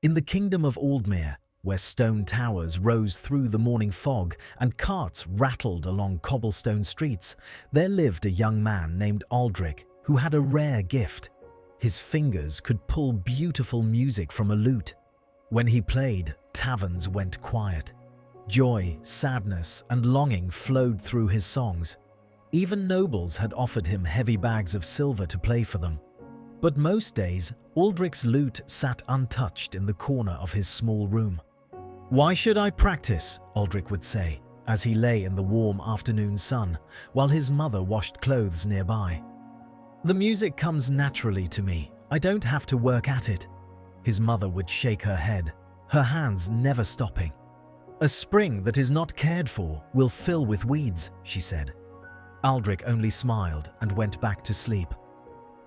In the Kingdom of Auldmere, where stone towers rose through the morning fog and carts rattled along cobblestone streets, there lived a young man named Aldric who had a rare gift. His fingers could pull beautiful music from a lute. When he played, taverns went quiet. Joy, sadness, and longing flowed through his songs. Even nobles had offered him heavy bags of silver to play for them. But most days, Aldric's lute sat untouched in the corner of his small room. "Why should I practice?" Aldric would say, as he lay in the warm afternoon sun, while his mother washed clothes nearby. "The music comes naturally to me. I don't have to work at it." His mother would shake her head, her hands never stopping. "A spring that is not cared for will fill with weeds," she said. Aldric only smiled and went back to sleep.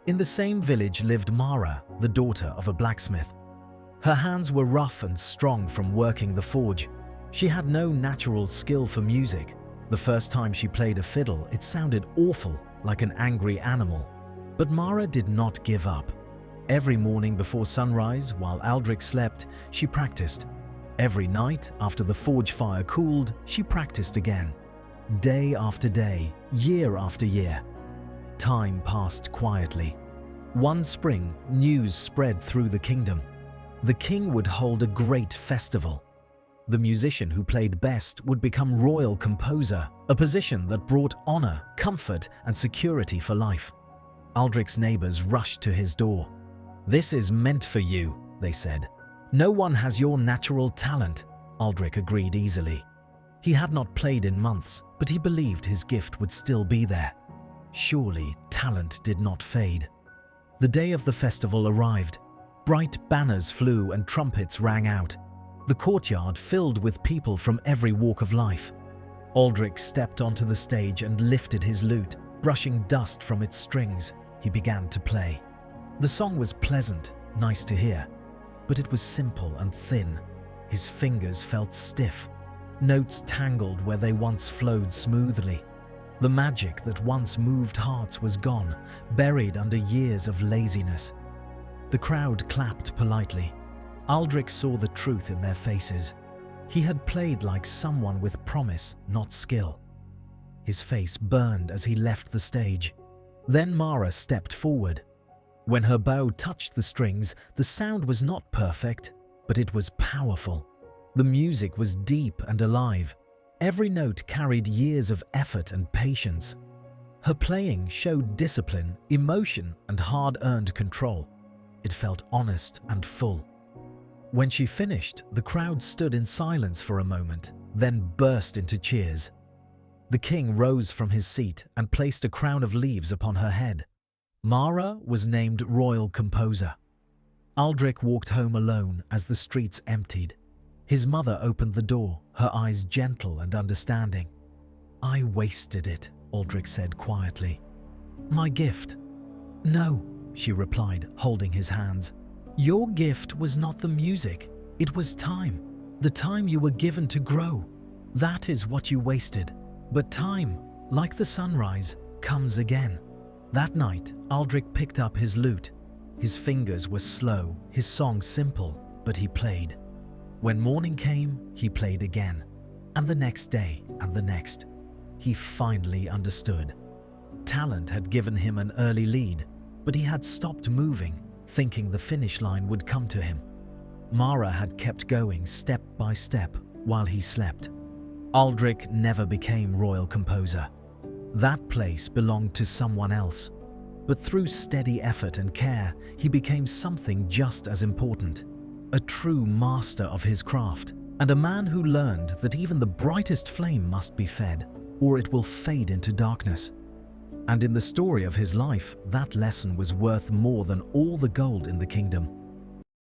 In the same village lived Mara, the daughter of a blacksmith. Her hands were rough and strong from working the forge. She had no natural skill for music. The first time she played a fiddle, it sounded awful, like an angry animal. But Mara did not give up. Every morning before sunrise, while Aldric slept, she practiced. Every night, after the forge fire cooled, she practiced again. Day after day, year after year. Time passed quietly. One spring, news spread through the kingdom. The king would hold a great festival. The musician who played best would become royal composer, a position that brought honor, comfort, and security for life. Aldric's neighbors rushed to his door. "This is meant for you," they said. "No one has your natural talent." Aldric agreed easily. He had not played in months, but he believed his gift would still be there. Surely, talent did not fade. The day of the festival arrived. Bright banners flew and trumpets rang out. The courtyard filled with people from every walk of life. Aldric stepped onto the stage and lifted his lute, brushing dust from its strings. He began to play. The song was pleasant, nice to hear, but it was simple and thin. His fingers felt stiff. Notes tangled where they once flowed smoothly. The magic that once moved hearts was gone, buried under years of laziness. The crowd clapped politely. Aldric saw the truth in their faces. He had played like someone with promise, not skill. His face burned as he left the stage. Then Mara stepped forward. When her bow touched the strings, the sound was not perfect, but it was powerful. The music was deep and alive. Every note carried years of effort and patience. Her playing showed discipline, emotion, and hard-earned control. It felt honest and full. When she finished, the crowd stood in silence for a moment, then burst into cheers. The king rose from his seat and placed a crown of leaves upon her head. Mara was named royal composer. Aldric walked home alone as the streets emptied. His mother opened the door, her eyes gentle and understanding. "I wasted it," Aldric said quietly. "My gift." "No," she replied, holding his hands. "Your gift was not the music. It was time. The time you were given to grow. That is what you wasted. But time, like the sunrise, comes again." That night, Aldric picked up his lute. His fingers were slow, his song simple, but he played. When morning came, he played again, and the next day, and the next. He finally understood. Talent had given him an early lead, but he had stopped moving, thinking the finish line would come to him. Mara had kept going step by step while he slept. Aldric never became royal composer. That place belonged to someone else. But through steady effort and care, he became something just as important. A true master of his craft, and a man who learned that even the brightest flame must be fed, or it will fade into darkness. And in the story of his life, that lesson was worth more than all the gold in the kingdom.